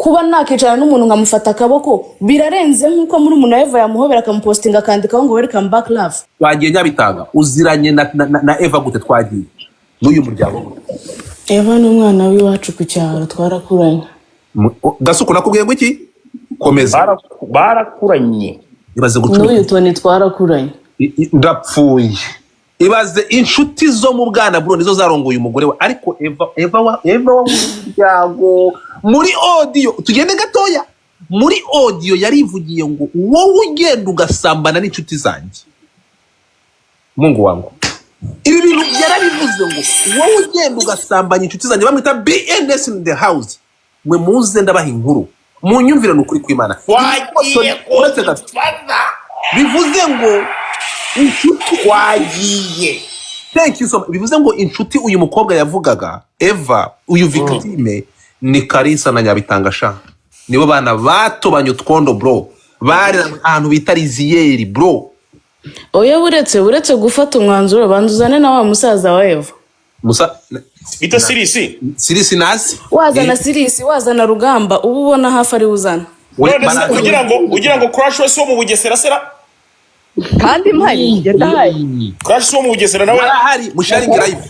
kuba nakicara n'umuntu nkamufata akaboko birarenze nkuko muri umuntu Eva yamuhobera akamupostinga akandikaho ngo welcome back love. Twagiye Nyabitanga uziranye na Eva gute twagiye n'uyu muryango? Eva ni umwana w'iwacu ku cyaro twarakuranye. Gasuku nakubwiye ngo iki? Komeza. Barakuranye. Ibaze n'uyu Tony twarakuranye. Ndapfuye. Ibaze inshuti zo mu bwana bro nizo zarongoye umugore we, ariko Eva wa muryango muri audio tugende gatoya, muri audio yarivugiye ngo wowe ugenda ugasambana n'inshuti zanjye. Mungu wangu, ibi bintu yarabivuze ngo wowe ugenda ugasambanya inshuti zanjye, bamwita BNS in the house. Mwe muze ndabaha inkuru munyumvire n'ukuri kw'Imana. Bivuze ngo inshuti wagiye. Thank you so much. Bivuze ngo inshuti uyu mukobwa yavugaga Eva uyu victime ni Karisa na Nyabitanga sha. Nibo bana batobanye utwondo bro. Bari ahantu bita Riziyeri bro. Oya uretse gufata umwanzuro banduzane na wa musaza wa Eva. Bita Sirisi. Sirisi nasi. Wazana Sirisi, wazana Rugamba, ubu ubona hafi ari uzana. Ugira ngo crush wese wo mu Bugesera sera. Kandi mpari yataye. Crush wo mu Bugesera nawe hari mushari live.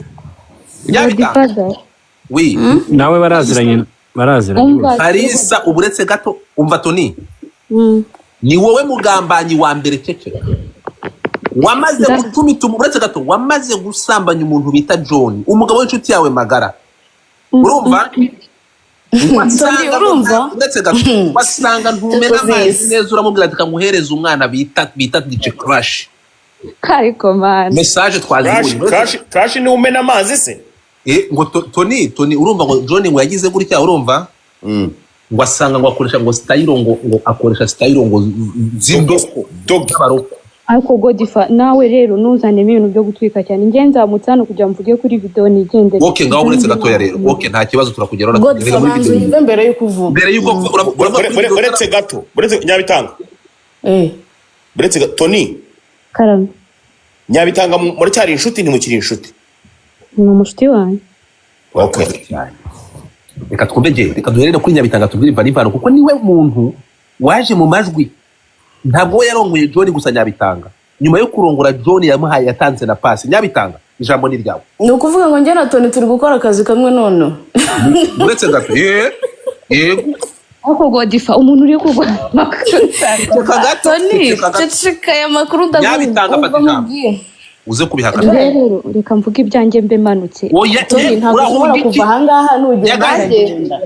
Nyabitanga. Oui. Nawe baraziranye. Karisa uburetse gato umva Tony. Ni wowe mugambanyi wa mbere cece. Wamaze gutumita uburetse gato wamaze gusambanya umuntu bita John, umugabo w'inshuti yawe magara. Urumva? Urumva? Uretse gato wasanga ntumena amazi neza uramubwira ati kamuhereza umwana bita DJ Crush. Kariko man. Message twazibonye. Crush ni umena amazi se? Ngo Tony urumva ngo John ngo yagize gutya urumva? Ngo asanga ngo akoresha ngo style ngo akoresha style ngo zindoko baroko. Ariko Godifa nawe rero nuzanemo ibintu byo gutwika cyane ngenza mutsano kujya mvuge kuri video nigendere. Okay ngaho uretse gatoya rero. Okay nta kibazo turakugeraho Godifa manzo yive mbere yuko uvuga. Mbere yuko uretse gato. Uretse Nyabitanga. Uretse Tony. Karame. Nyabitanga muri cyari inshuti ni mukiri inshuti. Ni umushuti wanjye. Okay. Reka twumve reka duherere kuri Nyabitanga tubwire Vanivano kuko niwe muntu waje mu majwi. Ntabwo yarongoye John gusa Nyabitanga. Nyuma yo kurongora John yamuhaye yatanze na pass. Nyabitanga ijambo ni ryawe. Ni ukuvuga ngo njye na Tony turi gukora akazi kamwe none. Uretse gato yego. Ako Godifa umuntu uri kugwa. Tony ceceka ya makuru ndavuga. Nyabitanga fata ijambo. Uze kubihakana. Rero reka mvuge ibyanjye mbe manutse. Tony ntabwo ushobora kuva ahangaha nugenda.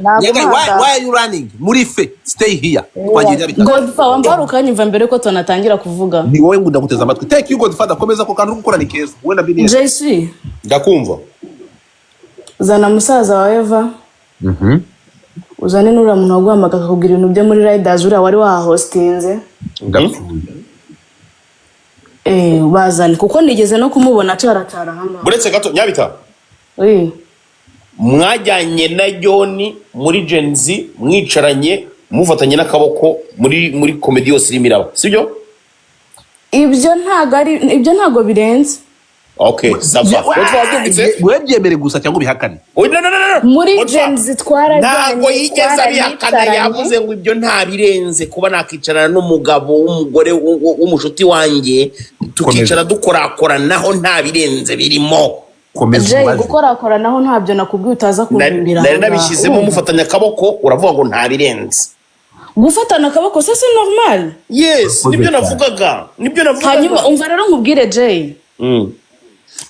Why are you running? Muri fe stay here. Twagiye Nyabitanga. Godfather wambara ukanyumva mbere ko tunatangira kuvuga. Ni wowe ngo ndaguteza amatwi. Thank you Godfather komeza ko kandi gukora ni keza. Wowe na Bini. JC. Ndakumva. Zana musaza wa Eva. Uzane nura muntu waguhamaka akakubwira ibintu byo muri Riders uri wari wahostinze. Ndapfuye. Bazane kuko nigeze no kumubona caracara hano. Uretse gato Nyabita. Mwajyanye na John muri Gen Z mwicaranye mufatanye n'akaboko muri comedy yose irimiraba. Sibyo? Ibyo ntago birenze. Okay, sava. Webyemere gusa cyangwa bihakane. No. Muri Gen Z twarajyanye. Ntago yigeze abihakana yavuze ngo ibyo nta birenze kuba nakicarana n'umugabo w'umugore w'umushuti wanjye tukicara dukorakora naho nta birenze birimo. Komeza gukorakora naho ntabyo nakubwiye utaza kubimbira. Nari nabishyizemo mufatanya akaboko uravuga ngo nta birenze. Gufatana akaboko c'est normal. Yes, nibyo navugaga. Hanyuma umva rero nkubwire Jay.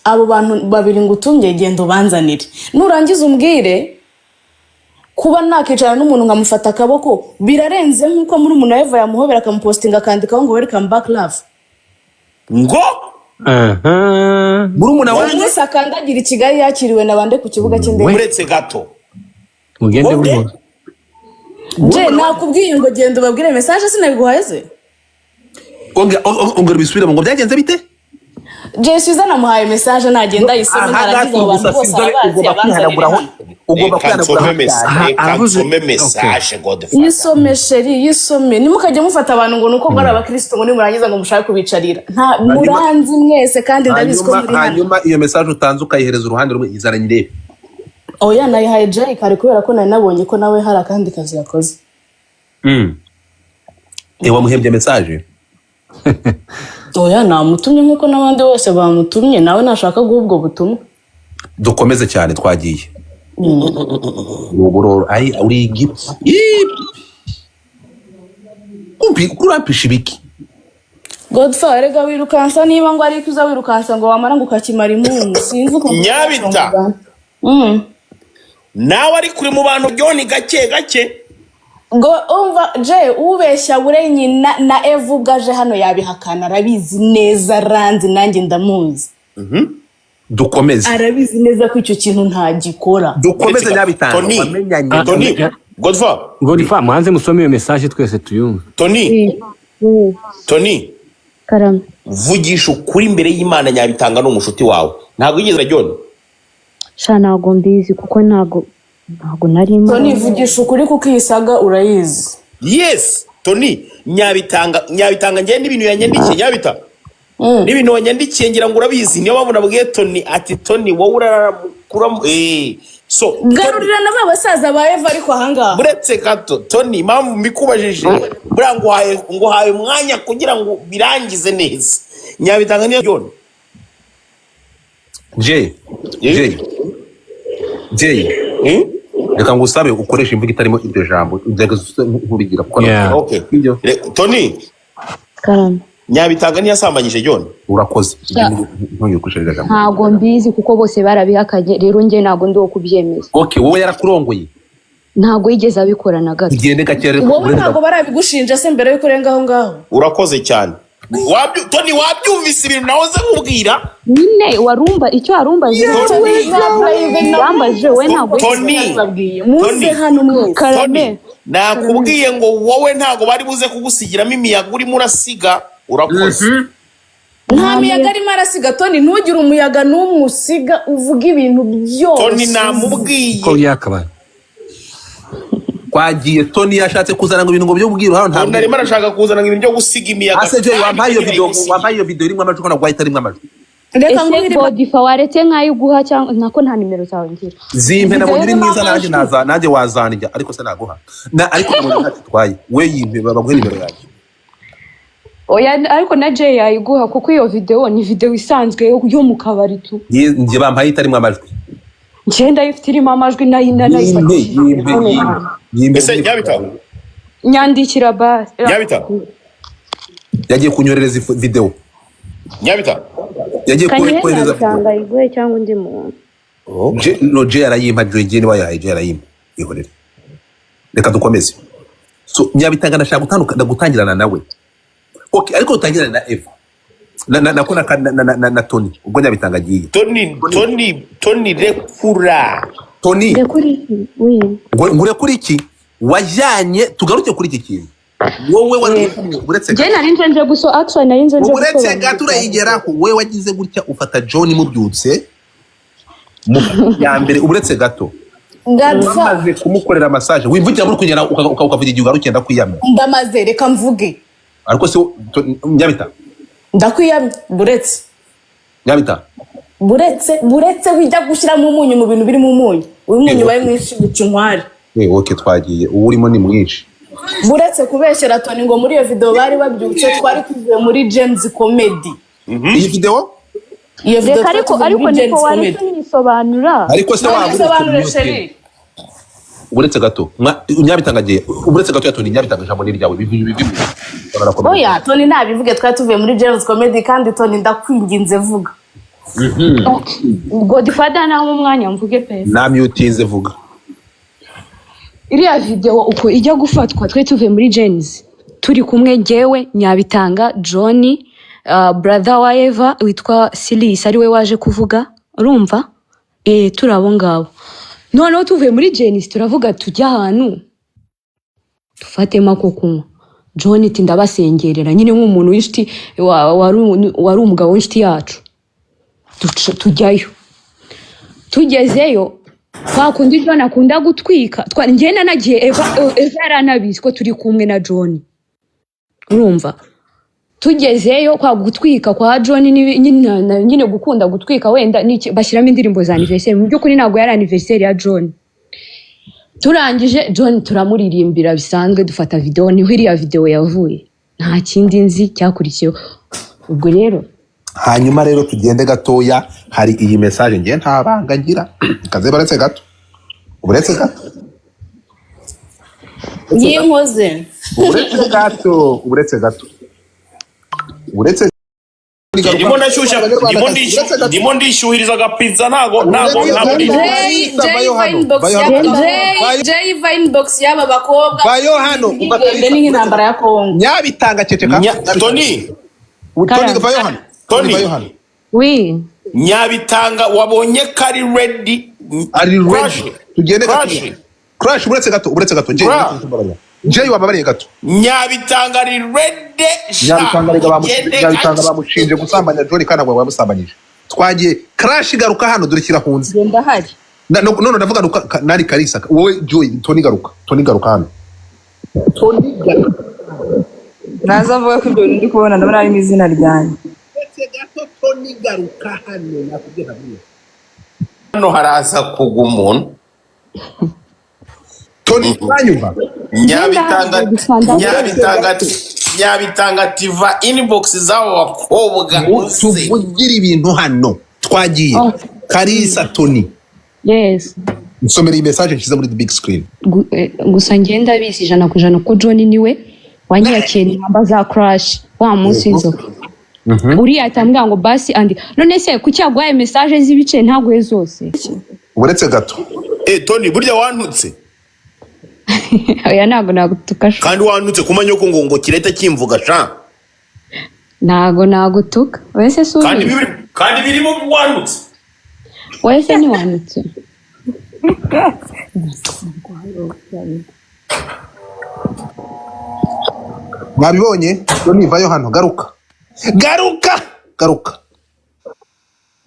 Abo bantu babiri ngutumye gendo banzanire. Nurangiza umbwire kuba nakicara n'umuntu nkamufata akaboko birarenze nkuko muri umuntu Eva yamuhobera akamupostinga akandikaho ngo welcome back love. Ngo muri umuntu wanjye sakandagira Kigali yakiriwe nabande ku kibuga cy'indege. Uretse gato. Mugende buri. Je nakubwiye ngo gendo babwire message sinabiguhaye se. Ongera bisubira ngo byagenze bite? Jesse namuhaye message nagenda yisoma naragize abantu bose ugomba kwihanagura message Godfather. Yisome sheri yisome nimukajye mufata abantu ngo nuko bari abakristo ngo nimurangiza ngo mushaka kubicarira nta muranzi mwese kandi ndabizi ko muri hanyuma iyo message utanze ukayihereza uruhande rumwe izaranye ndebe. Oya nayihaye Jay kare kubera ko nari nabonye ko nawe hari akandi kazi yakoze. wamuhembye message oya namutumye nk'uko n'abandi bose bamutumye nawe nashaka guha ubwo butumwa. dukomeze cyane twagiye uburoro ai uri igipfu kurapisha ibiki Godfather erega wirukansa niba ngo ari kuza wirukansa ngo wamara ngo ukakimara imunsi sinzi uko Nyabita. Nawe ari kuri mu bantu byoni gake ngo umva je ubeshya bure nyina na Eva ubwaje hano yabihakana arabizi neza ranzi nanjye ndamuzi. dukomeze Arabizi neza ko icyo kintu ntagikora. dukomeze Nyabitanga wamenyanye Tony Godfather muhanze musome iyo message twese tuyumve. Tony Karame. vugisha ukuri imbere y'Imana Nyabitanga n'umushuti wawe ntabwo yigeze John Sha ntago mbizi kuko ntago nari Tony vugisha ukuri kuko iyisaga urayizi. yes Tony Nyabitanga ngende ibintu yanyandikiye Nyabita n'ibintu wanyandikiye ngira ngo urabizi niyo babona bwiye Tony ati Tony wowe urakuram so Garurira na basaza ba Eva ariko ahangaha. buretse gato Tony impamvu mbikubajije bura ngo haye umwanya kugira ngo birangize neza Nyabitanga niyo John Jay reka ngusabe ukoresha imvugo itarimo iryo jambo nkubigira kuko okay Tony Karame. Nyabitanga ntiyasambanyije John urakoze ntuyukushereza jambo Ntago mbizi kuko bose barabihakanye rero njye ntago ndi kubyemeza. okay wowe yarakurongoye Ntago yigeze abikora na gato. ugende gakere Wowe ntago barabigushinja se mbere yuko urenga aho ngaho. urakoze cyane Tony wabyumvise ibintu nahoze nkubwira Nyine warumva icyo arumbaje yambaje we ntago muze hano mwe. Karame. nakubwiye ngo wowe ntago bari buze kugusigiramo imiyaga urimo urasiga urakoze Nta miyaga arimo arasiga Tony ntugire umuyaga n'umusiga uvuga ibintu byose. Tony namubwiye ko yakaba kwagiye Tony yashatse kuzana ngo ibintu ngo byo bwira hano ntabwo arimo arashaka kuzana ibintu byo gusiga imiyaga ase je wambaye iyo video irimo amajwi kana gwahita irimo amajwi Reka Ese ngwire Bodifa waretse nkayiguha cyangwa nako nta nimero zawe ngira. zimpe nabonye iri mwiza nanjye wazanijya ariko se naguha ariko nabonye ntacyo twaye we yimpe baguhe nimero yanjye. Oya ariko na Jay yayiguha kuko iyo video ni video isanzwe yo mu kabari tu. Nje bampaye itarimo amajwi Ngenda ifite irimo amajwi ese Nyabita nyandikira basi. Nyabita yagiye kunyorereza video Nyabita yagiye kohereza cyangwa iguhe cyangwa undi muntu. Je arayimpa Joyene wayahaye Je arayimpa ihorere reka dukomeze so Nyabitanga ndashaka gutangirana nawe okay ariko utangirana na Eva na Tony ubwo Nyabitanga agiye Tony rekura Tony Rekuri oui. ngure kuri iki wajyanye tugaruke kuri iki kintu wowe uretse Je nari nje guso action nari nje uretse gatura yigeraho wewe wagize gutya ufata John mubyutse mu ya mbere uretse gato ndamaze kumukorera massage wimvugira muri kunyara ukavuga igihe ugarukenda kwiyamye ndamaze reka mvuge ariko se Nyabita ndakwiyamye buretse Nyabita buretse wijya gushyira mu munyu mu bintu biri mu munyu uyu munyu baye mwinshi gucunkwari okay twagiye urimo ni mwinshi buretse kubeshyera Tony ngo muri iyo video bari babyutse twari tuvuye muri James Comedy iyi video iyo video ariko niko wari kunisobanura ariko se wabuze uretse gato Nyabitanga agiye uretse gato ya Tony Nyabitanga jambo ni ryawe bivi oya Tony nabivuge twari tuvuye muri James Comedy kandi Tony ndakwinginze vuga Godfather na mu mwanya mvuge pe namye utinze vuga iriya video uko ijya gufatwa twe tuvuye muri James turi kumwe ngewe Nyabitanga John brother wa Eva witwa Silis ari we waje kuvuga urumva turabo ngabo noneho tuvuye muri James turavuga tujya ahantu tufatema ko kunywa John iti ndabasengerera nyine nk'umuntu w'inshiti wari umugabo w'inshiti yacu tujyayo tugezeyo twakundi John akunda gutwika ngenda nagiye Eva yaranabizi ko turi kumwe na John urumva tugezeyo kwa gutwika kwa John nyine gukunda gutwika wenda bashyiramo indirimbo za anniversaire mu by'ukuri ntabwo yari anniversaire ya John turangije John turamuririmbira bisanzwe dufata video niho iriya video yavuye nta kindi nzi cyakurikiyeho ubwo rero hanyuma rero tugende gatoya hari iyi message ngiye nta banga ngira kaze baretse gato uretse gato y'inkoze uretse gato ndimo ndishyuhiriza agapizza ntago Jay Vinebox y'aba bakobwa bayo hano ugende n'intambara ya Kongo nyabitanga ceceka Tony bayo hano oui nyabitanga wabonye kari ready ari ready tugende gato crash uretse gato Jay wababariye gato nyabitanga ari ready nyabitanga bamushinje gusambanya John kana gwa bamusambanyije twagiye crash garuka hano durekira hunze genda hari none ndavuga nari Kalisa wowe Joy Tony garuka hano naza mvuga ko ibyo ndi kubona ndabona ari izina ryanjye gato Tony garuka hano nakubwira hano haraza kugwa umuntu Tony banyumva nyabitanga tiva inbox z'abo bakobwa tuvugira ibintu hano twagiye Kalisa Tony yes nsomera iyi message nshyize muri the big screen gusa ngenda bisi 100% ko John niwe wanyakiye namba za crash wa munsi w'inzoka uriya atambwira ngo basi andi none se kuki yagwaye message z'ibice ntaguhe zose uretse gato Tony burya wantutse oya ntago nagutuka kandi wantutse kumanya ko ngo kireta kimvuga sha ntago nagutuka wese suri kandi birimo wantutse wese ni wantutse mwabibonye Tony vayo hano garuka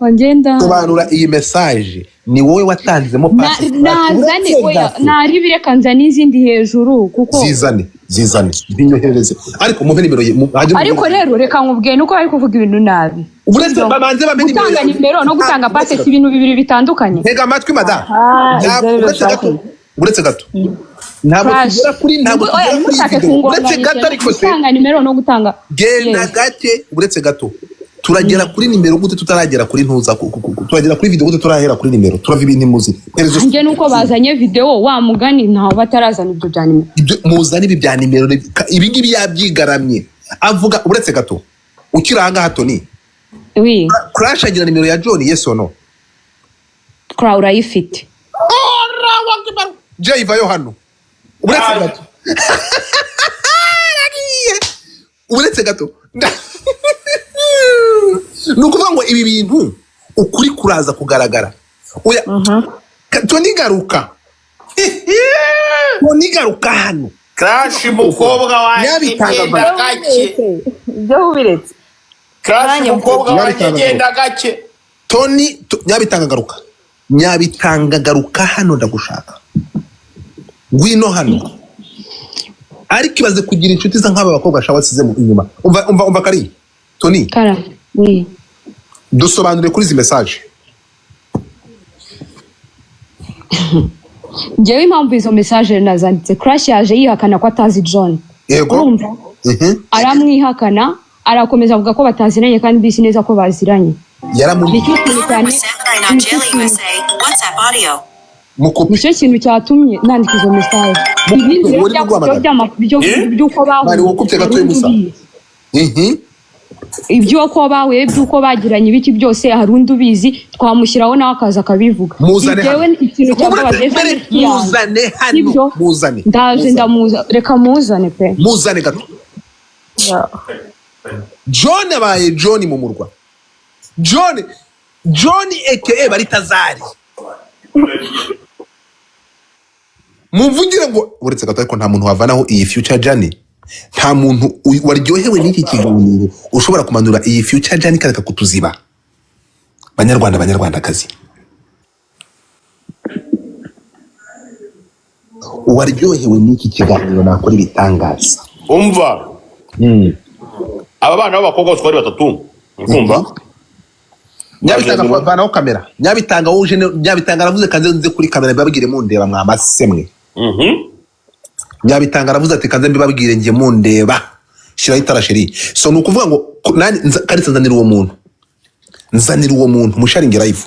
wagenda sobanura iyi message ni wowe watanzemo pass nazane oya nari bireka nzana izindi hejuru kuko zizane binyohereze ariko muhe nimero ye ariko rero reka nkubwiye nuko bari kuvuga ibintu nabi uretse babanze bamenye gutanga nimero no gutanga pass si ibintu bibiri bitandukanye ntega amatwi madam uretse gato ntabwo tugera kuri uretse gato ariko se gutanga nimero no gutanga genda gake uretse gato turagera kuri nimero gute tutaragera kuri ntuza turagera kuri video gute turahera kuri nimero turava ibintu muzi nge nuko bazanye video wa mugani ntaho batarazana ibyo bya nimero ibyo muzana ibi bya nimero ibi ngibi yabyigaramye avuga uretse gato ukiranga Tony oui crash agira nimero ya John yes or no crowd urayifite Jay vayo hano uretse gato nukuvuga ngo ibi bintu ukuri kuraza kugaragara oya Tony garuka hano crash mukobwa wanjye genda gake ibyo ubiretse crash mukobwa wanjye genda gake Tony nyabitanga garuka hano ndagushaka ngwino hano ariko ibaze kugira inshuti za nk'aba bakobwa shawa size mu inyuma umva kari Tony kara oui dusobanure kuri izi message ngewe impamvu izo message nazanditse crash yaje yihakana ko atazi John yego aramwihakana arakomeza avuga ko bataziranye kandi bisi neza ko baziranye nicyo kintu cyatumye nandika izo message ibindi by'uko bahuye iby'uko bahuye by'uko bagiranye ibiki byose hari undi ubizi twamushyiraho nawe akaza akabivuga muzane ikintu muzane ndaje ndamuza reka muzane pe muzane gato John abaye John mu murwa John aka Baritazari muvugire ngo uretse gato ariko nta muntu wavanaho iyi future journey nta muntu waryohewe n'iki kiganiro ushobora kumanura iyi future journey kareka kutuziba banyarwandakazi waryohewe n'iki kiganiro nakora ibitangaza umva aba bana b'abakobwa twari batatu ukumva nyabitanga vanaho kamera nyabitanga aravuze kanze nze kuri kamera babigire mundeba mwamasemwe Nyabitanga aravuze ati kanze mbibabwire ngiye mundeba shiraho itara sheri. So ni ukuvuga ngo Kalisa nzanira uwo muntu musharinge live.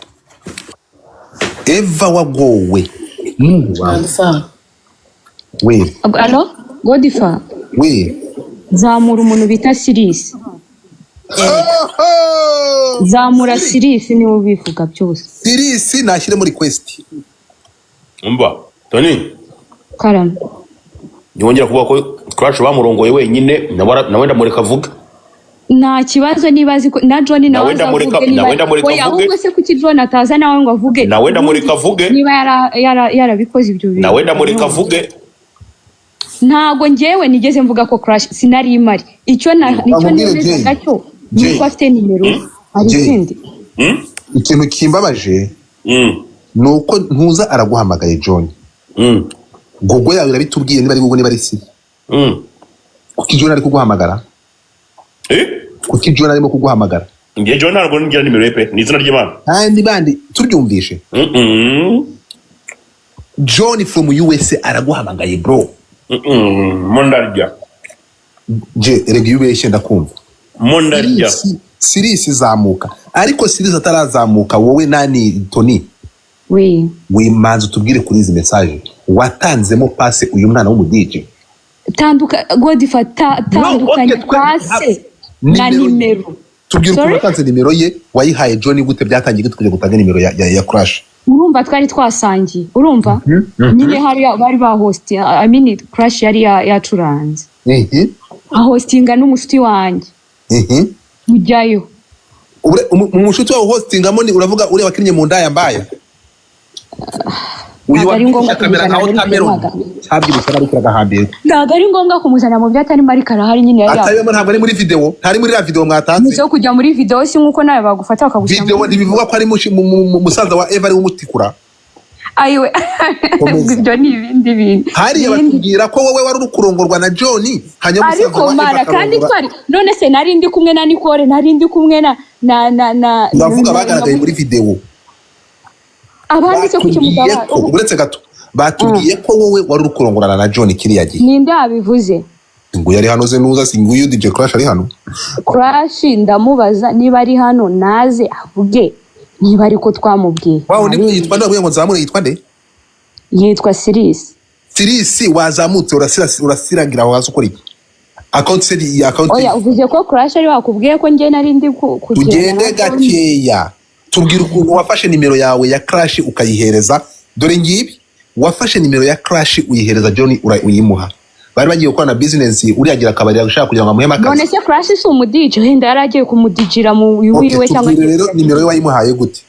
Eva wagowe we alo Godifa we zamura umuntu bita Sirisi. Zamura Sirisi niwe ubivuga byose. Sirisi nashyire muri request. Umva Tony Karame Yongera kuvuga ko Crash bamurongoye wenyine nawe ndamureka avuga. nta kibazo niba azi ko na John nawe ndamureka oya ahubwo se kuki John ataza nawe ngo avuge nawe ndamureka avuge niba yarabikoze ibyo bintu nawe ndamureka avuge. Ntago njyewe nigeze mvuga ko Crash sinari imari icyo nezezaga cyo nuko afite nimero ari ikindi ikintu kimbabaje nuko ntuza araguhamagaye John Gogo yawe irabitubwiye niba ari Gogo niba ari si kuki John ari kuguhamagara kuki John arimo kuguhamagara ngiye John ntabwo ngira nimero pe ni izina ry'Imana kandi bandi turyumvishe John from USA araguhamagaye bro mondarya je erega ubeshye ndakumva mondarya Sirisi zamuka ariko Sirisi atarazamuka wowe nani Tony we manzi tubwire kuri izi message watanzemo passe uyu mwana w'umudije tanduka Godifa tandukanye passe na nimero tubwire ko watanze nimero ye wayihaye John gute byatangiye gute kujya gutanga nimero ya Crash. Urumva twari twasangiye urumva nyine hari bari ba host I mean Crash yari yacuranze hostinga n'umushuti wanjye mujyayo umushuti wawe hostingamo ni uravuga uri wakinnye mu ndaya mbaya ntabwo ari ngombwa kumuzana mu byatari mari karahari nyine yari atayemo ntabwo ari muri video ntari muri video mwatanze cyo kujya muri video si nkuko nawe bagufata bakagusanga video ntibivuga ko ari musaza wa Eva ari umutikura ayiwe ibyo ni ibindi bintu hariya batubwira ko wowe wari urukurongorwa na John hanyuma ariko mara kandi twari none se nari ndi kumwe na Nicole nari ndi kumwe na bavuga bagaragaye muri video abandi cyo kucyumugaba uretse gato batubwiye ko wowe wari urukurongorana na John kiriya gihe ninde abivuze ngo yari hano ze nuza singuyu DJ Crash ari hano Crash ndamubaza niba ari hano naze avuge niba ariko twamubwiye wawo ni yitwa ndabwiye ngo zamure yitwa nde yitwa Sirisi wazamutse urasiragira aho hasi ukora iki account oya uvuze ko Crash ari wakubwiye ko nge nari ndi kugenda tugende gakeya tubwira ukuntu wafashe nimero yawe ya Crash ukayihereza dore ngibi wafashe nimero ya Crash uyihereza John uyimuha bari bagiye gukora na business uriyagira akabari gushaka kugira ngo amuhe akazi none se Crash si umudije henda yaragiye kumudijira mu wiriwe cyangwa rero nimero ye wayimuhaye gute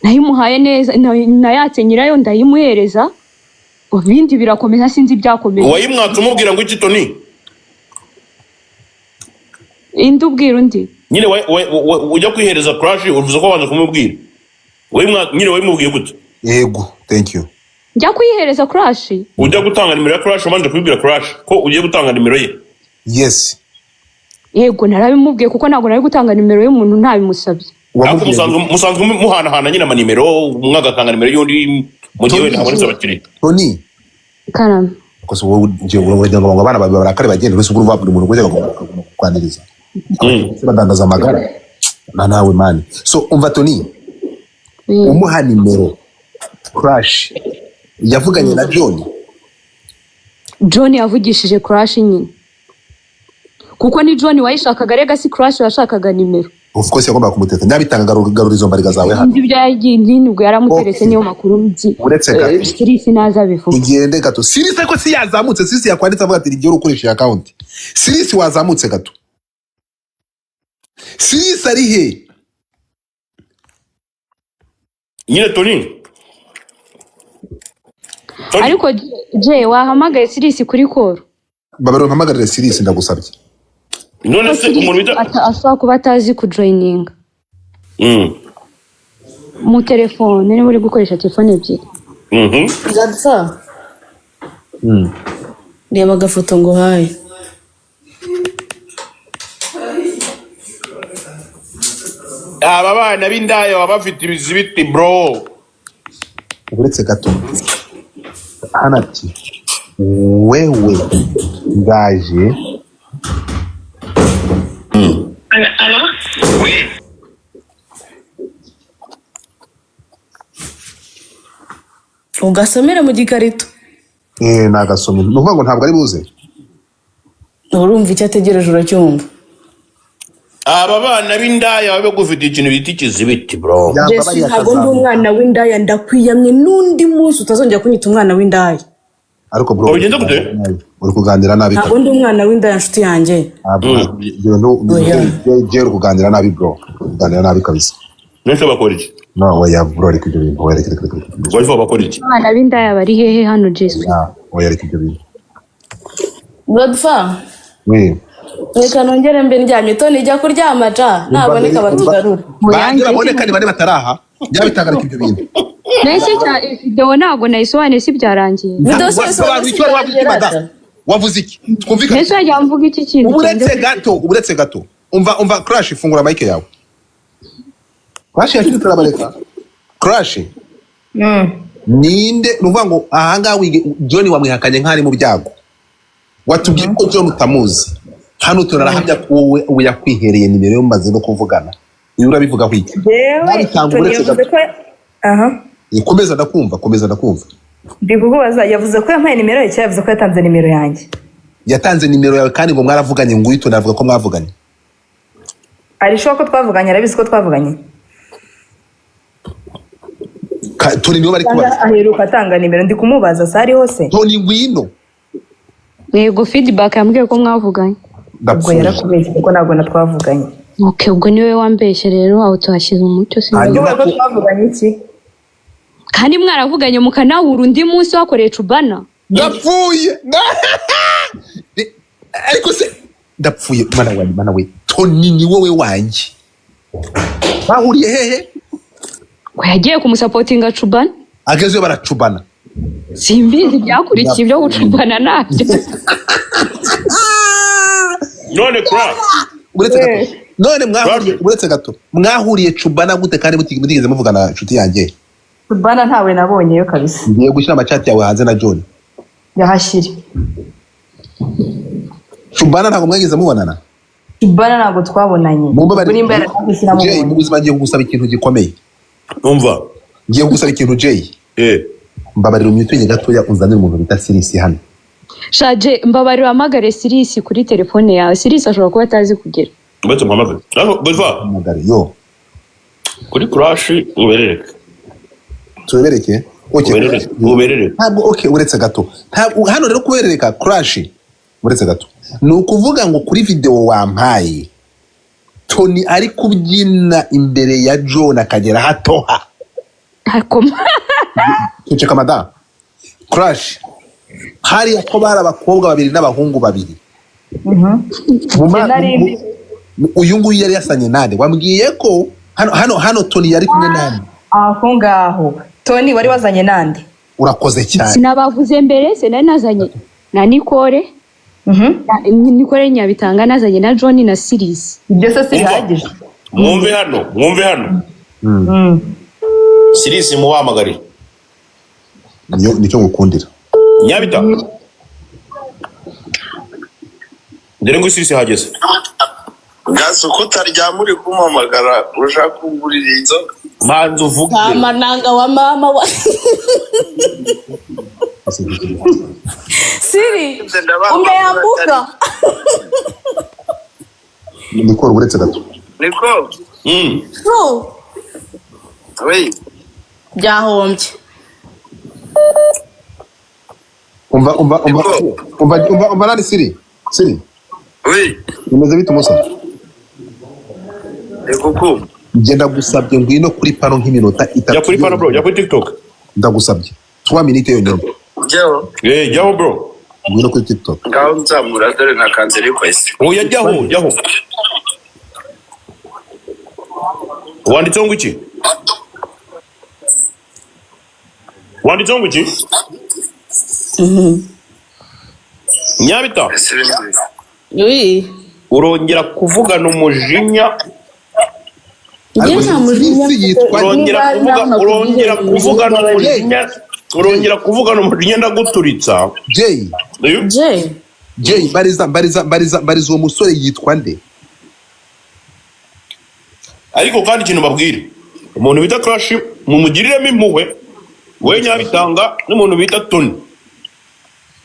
nayimuhaye neza nayatse nyirayo ndayimuhereza ibindi birakomeza sinzi byakomeye wayimwatse umubwira ngo iki Tony indi ubwira undi nyine ujya kwihereza Crash uvuze ko wanze kumubwira nyine wayimubwiye gute yego thank you njya kuyihereza Crash ujya gutanga nimero ya Crash umanje kubibwira Crash ko ugiye gutanga nimero ye yes yego narabimubwiye kuko ntabwo nari gutanga nimero y'umuntu ntabimusabye ariko musanzwe muhanahana nyine amanimero umwe agatanga nimero y'undi mu gihe wenda habonetse abakiriya Tony karame koso wowe ngiye urajya ngo abana babarakare bagende bese uguru buri muntu kujya kwaniriza badandaza amagara na nawe mani so umva Tony umuha nimero Crash yavuganye na John yavugishije Crash nyine kuko ni John wayishakaga rega si Crash yashakaga nimero of course yagomba kumuteta ndabitanga garurizo mbariga zawe hano ibyo yagiye nubwo yaramuteretse niyo makuru mzi uretse gato Sirisi naza bivuga igende gato Sirisi ko si yazamutse Sirisi yakwanditse avuga ati igihe ukoresha account Sirisi wazamutse gato Sirisi ari he nyine Tony ariko je wahamagaye Sirisi kuri call babaro mpamagarire Sirisi ndagusabye none se umuntu bita asaba kuba atazi ku joining mu telefone niba uri gukoresha telefone ebyiri Gadfa reba agafoto ngo haye aba bana b'indaya baba bafite ibizibiti bro uretse gato hano ati wewe ngaje ugasomere mu gikarito nagasomye ni ukuvuga ngo ntabwo ari buze urumva icyo ategereje uracyumva aba bana b'indaya baba bagufitiye ikintu bita ikizibiti bro. Jesse ntabwo ndi umwana w'indaya ndakwiyamye n'undi munsi utazongera kunyita umwana w'indaya ariko bro ugenda gute uri kuganira nabi ntabwo ndi umwana w'indaya nshuti yanjye uri kuganira nabi bro kuganira nabi kabisa nese bakora iki no oya bro reka ibyo bintu oya reka bari bakora iki abana b'indaya bari hehe hano Jesse oya reka ibyo bintu Godfa we reka nongere mbe ndyamye Tony jya kuryama ja naboneka batugarura banjye baboneka ni bane bataraha byabitanga reka ibyo bintu nese cya video ntago nayisobanuye si byarangiye wavuze iki twumvikane nese yajya mvuga iki kintu uburetse gato umva crash ifungura mic yawe crash yakiri turabareka crash ninde nuvuga ngo ahanga wige John wamwihakanye nkari mu byago watubwiye ko John utamuzi hano turarahamya ko wowe yakwihereye nimero yo maze no kuvugana iyo urabivuga kwiki komeza ndakumva ndi kukubaza yavuze ko yampaye nimero ye cyangwa yavuze ko yatanze nimero yanjye yatanze nimero yawe kandi ngo mwaravuganye ngo uhite unavuga ko mwavuganye arishoka ko twavuganye arabizi ko twavuganye Tony niwe bari kubaza aheruka atanga nimero ndi kumubaza sari hose Tony ngwino yego feedback yambwiye ko mwavuganye ubwo yarakubeshye kuko ntabwo natwavuganye okay ubwo niwe wambeshye rero aho tuhashyize umucyo sinzi ko twavuganye iki kandi mwaravuganye mukanahura undi munsi wakoreye cubana ndapfuye ariko se ndapfuye mana we Tony ni wowe wanjye bahuriye hehe ngo yagiye kumusapotinga cubana agezeyo baracubana simbizi byakurikiye ibyo gucubana nabyo none kwa uretse gato mwahuriye cubana gute kandi mutigeze muvugana inshuti yanjye cubana ntawe nabonyeyo kabisa ngiye gushyira amachat yawe hanze na John yahashyire cubana ntabwo mwageze mubonana cubana ntabwo twabonanye mu buzima ngiye kugusaba ikintu gikomeye umva ngiye kugusaba ikintu Jay mbabarira umwitwenye gatoya unzanire umuntu bita Sirisi hano shaje mbabarira amagare Sirisi kuri telefone yawe Sirisi ashobora kuba atazi kugera Mbete mpamagare Godfa magare yo kuri crash uberereke tubereke uberereke ntabwo uretse gato hano rero kuberereka crash uretse gato ni ukuvuga ngo kuri video wampaye Tony ari kubyina imbere ya John akagera hatoha akoma tucheka mada crash hari ko bari abakobwa babiri n'abahungu babiri uyu nguyu yari yasanye nande wambwiye ko hano Tony yari kumwe nande aho ngaho Tony wari wazanye nande urakoze cyane sinabavuze mbere se nari nazanye na Nicole Nicole Nyabitanga nazanye na John na Sirisi ibyo se sirihagije mwumve hano Sirisi muhamagare nicyo ngukundira Nyabita dore ngo Sirisi hageze gaso kutaryama uri kumamagara ushaka kugurira inzoga manzi uvuge amananga wa mama wa Siri umeambuka niko uretse gato niko bro we byahombye umva nani Siri we umeze bite umusa niko ngenda gusabye ngwino kuri pano nk'iminota 3 ya kuri pano bro ya kuri TikTok ndagusabye 3 minutes yonyine jyaho bro ngwino kuri TikTok ngaho nzamura dore na kanze request oya jyaho wanditseho ngo iki Nyabita urongera kuvugana umujinya urongera kuvugana umujinya urongera kuvugana umujinya ndaguturitsa. Jay Jay bariza uwo musore yitwa nde? Ariko kandi ikintu babwire umuntu bita Crush mumugiriremo impuhwe we Nyabitanga n'umuntu bita Tony.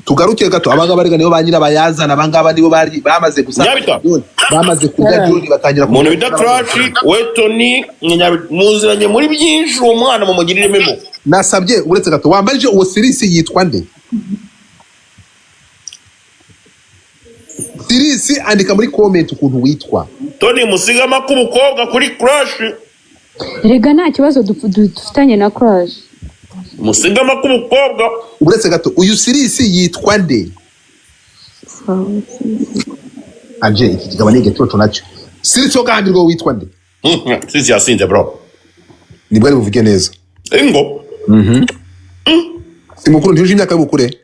Tugaruke gato abangaba rega nibo banyira bayazana abangaba nibo bari bamaze gusanga Nyabita. bamaze kurya John batangira Umuntu bita Crush we Tony muziranye muri byinshi uwo mwana mumugiriremo impuhwe. nasabye uretse gato wambaje uwo Sirisi yitwa nde? Sirisi andika muri comment ukuntu witwa. Tony musigama k'ubukobwa kuri Crush. Rega nta kibazo dufitanye na Crush. Musigama k'ubukobwa. Uretse gato uyu Sirisi yitwa nde? Anje iki kigaba nige toto nacyo. Sirisi ogandirwa witwa nde? Sisi yasinze bro. Nibwo ari buvuge neza. Ingo. Simukuru ntuje imyaka y'ubukure.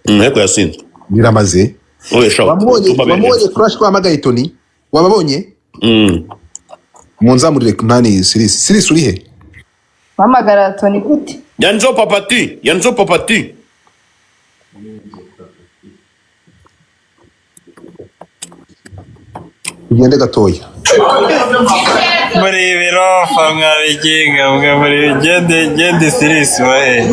Nteko yasinze. Biramaze. Oye shawo. Wamubonye Crush kwa magaye Tony? Wababonye? Munzamurire nani Sirisi uri he? Mamagara Tony gute? Yanzo papati. Ugende gatoya. Muri birofa mwabigenga muri gende Sirisi wahe.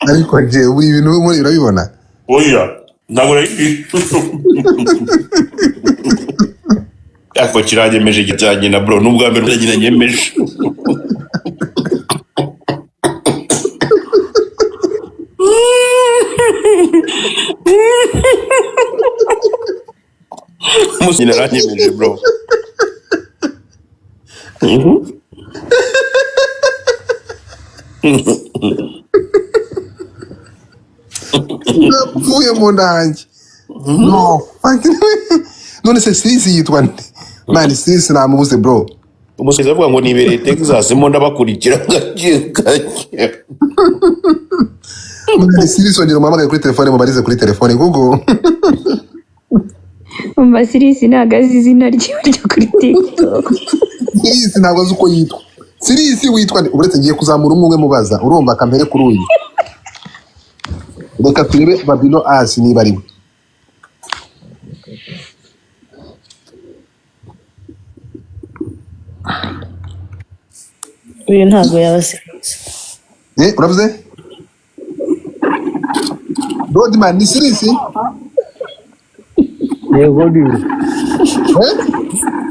Ariko je uri ibintu muri urabibona? Oya, ntabwo ari. Ako kiranyemeje igitanye na bro nubwa mbere ndagira nyemeje. Musina ranyemeje bro. Vuye mu ndange. No. None se Sirisi yitwa nde? Man Sirisi namubuze bro. Umusizi avuga ngo nibereye Texas mo ndabakurikira gake. Man Sirisi ongera umamagaye kuri telefone mubarize kuri telefone Google. Umva Sirisi ntago azi izina ryiwe ryo kuri TikTok. Sirisi ntabwo azi uko yitwa. Sirisi witwa nde? Uretse ngiye kuzamura umwe mubaza urumva akamere kuri uyu. Reka turebe Babino Asi niba ari we. uyu ntabwo yabasiritse. Uravuze? Rodman ni Sirisi? Yego ndiwe.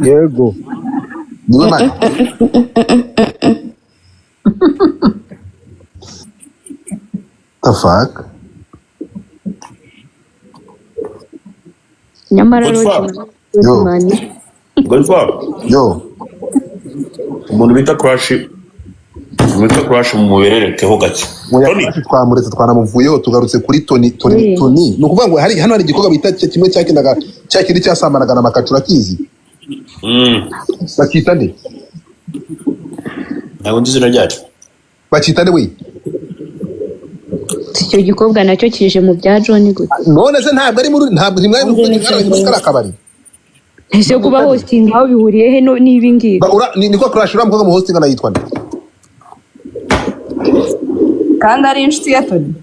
Yego. Niwe man. The fuck? Nyamara Yo. Umuntu bita Crush mumubererekeho gake. Tony twamuretse twanamuvuyeho tugarutse kuri Tony. Ni ukuvuga ngo hano hari igikorwa bita kimwe cyakindaga cyakindi cyasambanaga na Makacura kizi. Bakita nde? Ntabwo nzi izina ryacyo. Bakita nde we? icyo gikobwa nacyo kije mu bya John gute? None se ntabwo ari muri ntabwo nimwe muri akabari. Ese kuba hosting aho bihuriye he n'ibi ngibi? Niko Crush uramvuga mu hosting anayitwa nde? Kandi ari inshuti ya Tony.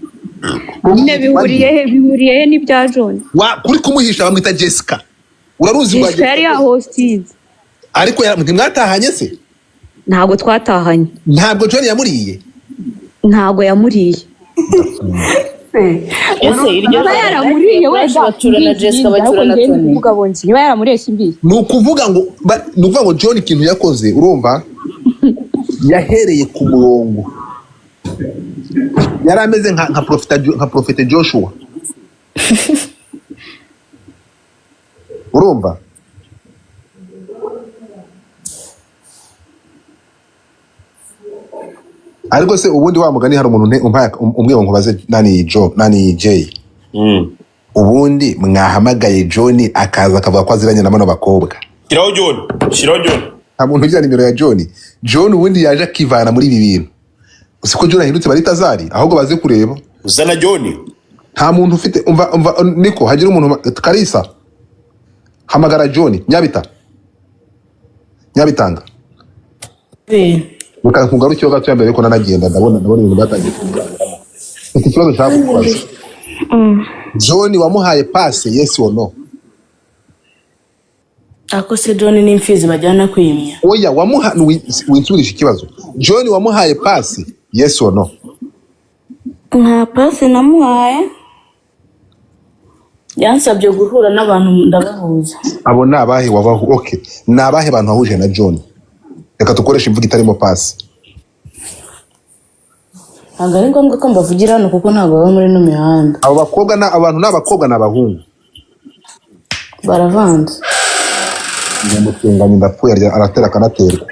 Nyine bihuriye he n'ibya John? Kuri kumuhisha bamwita Jessica. Uraruzi rwa Jessica yari hosting. Ariko mwatahanye se? Ntabwo twatahanye. Ntabwo John yamuriye? Ntabwo yamuriye. Ese iryo yaramuriye wenda batura na Jessica batura na Tony. Niba yaramuriye simbi. Ni ukuvuga ngo John ikintu yakoze urumva yahereye ku murongo. Yari ameze nka Prophet Joshua. Urumva? Ariko se ubundi wa mugani hari umuntu umwe ngo nkubaze nani Jay. Ubundi mwahamagaye John akaza akavuga ko aziranye na bano bakobwa. Shiraho John. Nta muntu ugira nimero ya John. John ubundi yaje akivana muri ibi bintu. Usiko John ahindutse bari Tazari ahubwo baze kureba. Zana John. Nta muntu ufite umva niko hagira umuntu Kalisa. Hamagara John Nyabitanga. Muka nkugarukiye gato yambaye ariko nanagenda ndabona ibintu batangiye kuvuga. Iki kibazo cyako kubaza. John wamuhaye pass yes or no? Ako se John ni imfizi bajyana kwimya. Oya winsubirije ikibazo. John wamuhaye pass yes or no? Nta pass namuhaye. Yansabye guhura n'abantu ndabahuza. Abo nabahe wabahu okay. Nabahe abantu bahuje na John. Reka tukoresha imvugo itarimo pass. Ntabwo ari ngombwa ko mbavugira hano kuko ntabwo baba muri no mihanda. Abo bakobwa abantu n'abakobwa n'abahungu. Baravanze. Nyamutunganye ndapfuye aratera kanaterwa.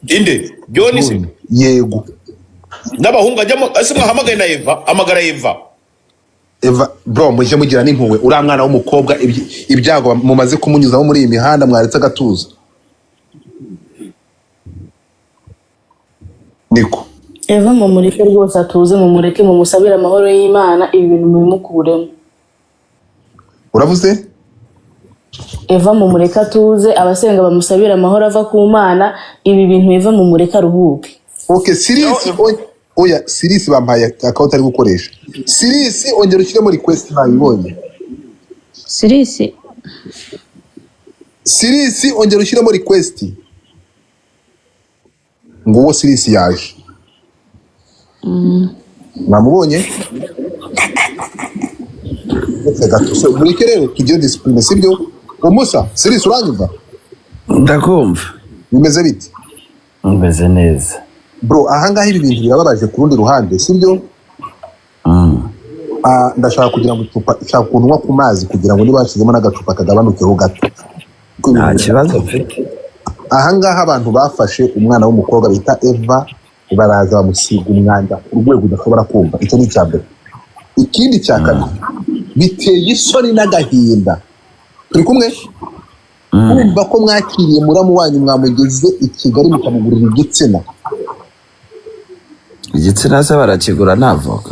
Inde John se yego. N'abahungu ajyamo asimwa hamagaye na Eva amagara Eva bro muje mugira n'impuwe uri mwana w'umukobwa ibyago mumaze kumunyuzaho muri iyi mihanda mwaretse agatuza. Niko Eva mu mureke rwose atuze mu mureke mu musabira amahoro y'Imana ibi bintu bimukuremo. Uravuze? Eva mu mureke atuze abasenga bamusabira amahoro ava ku Mana ibi bintu biva mu mureke aruhuke. Okay Sirisi oya Sirisi bampaye account ari gukoresha. Sirisi ongera ushyire muri request nabibonye. Sirisi ongera ushyire muri request. Nguwo Sirisi yaje. Namubonye? Gato burike rero tujye discipline sibyo? Umusa Sirisi uranyumva? Ndakumva. Bimeze bite? Mbeze neza. Bro ahangaha ibi bintu birababaje ku rundi ruhande sibyo? Ndashaka kugira ngo icupa ishaka kunwa ku mazi kugira ngo nibashizemo n'agacupa kagabanukeho gato. Nta kibazo mfite. Ahangaha abantu bafashe umwana w'umukobwa bita Eva baraza bamusiga umwanda ku rwego udashobora kumva. Icyo ni cyambere. Ikindi cya kabiri biteye isoni n'agahinda. Turi kumwe? Kumva ko mwakiriye muramu wanyu mwamugeze i Kigali mukamugurira igitsina. Igitsina se barakigura navoka.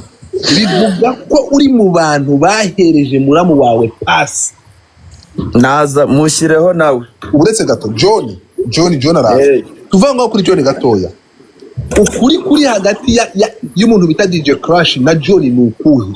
Bivuga ko uri mu bantu bahereje muramu wawe pasi. Naza mushireho nawe. Uretse gato John araza. Tuvuga ngo kuri John gatoya. Ukuri kuri hagati y'umuntu bita DJ Crash na John ni ukuhe?